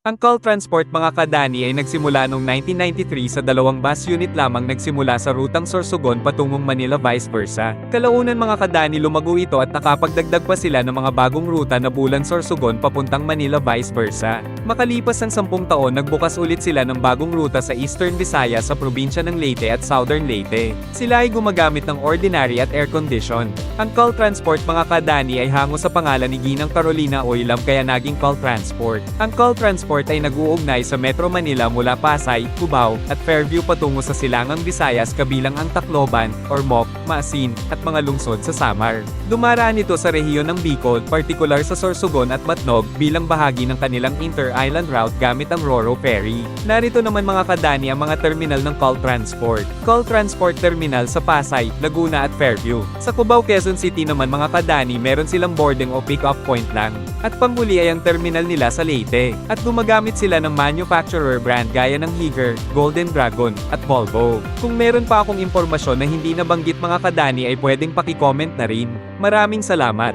Ang Call Transport mga kadani ay nagsimula noong 1993 sa dalawang bus unit lamang nagsimula sa rutang Sorsogon patungong Manila vice versa. Kalaunan mga kadani lumago ito at nakapagdagdag pa sila ng mga bagong ruta na Bulan Sorsogon papuntang Manila vice versa. Makalipas ang 10 taon nagbukas ulit sila ng bagong ruta sa Eastern Visayas sa probinsya ng Leyte at Southern Leyte. Sila ay gumagamit ng ordinary at air condition. Ang Call Transport mga kadani ay hango sa pangalan ni Ginang Carolina Oilam kaya naging Call Transport. Ang Call Transport ay nag-uugnay sa Metro Manila mula Pasay, Cubao, at Fairview patungo sa Silangang Visayas kabilang ang Tacloban, Ormoc, Maasin, at mga lungsod sa Samar. Dumaraan ito sa rehiyon ng Bicol, partikular sa Sorsogon at Matnog bilang bahagi ng kanilang inter-island route gamit ang Roro Ferry. Narito naman mga kadani ang mga terminal ng Call Transport. Call Transport Terminal sa Pasay, Laguna at Fairview. Sa Cubao, Quezon City naman mga kadani meron silang boarding o pick-up point lang. At panghuli ay ang terminal nila sa Leyte. At gumagamit sila ng manufacturer brand gaya ng Higer, Golden Dragon, at Volvo. Kung meron pa akong impormasyon na hindi nabanggit mga kadani ay pwedeng paki-comment na rin. Maraming salamat!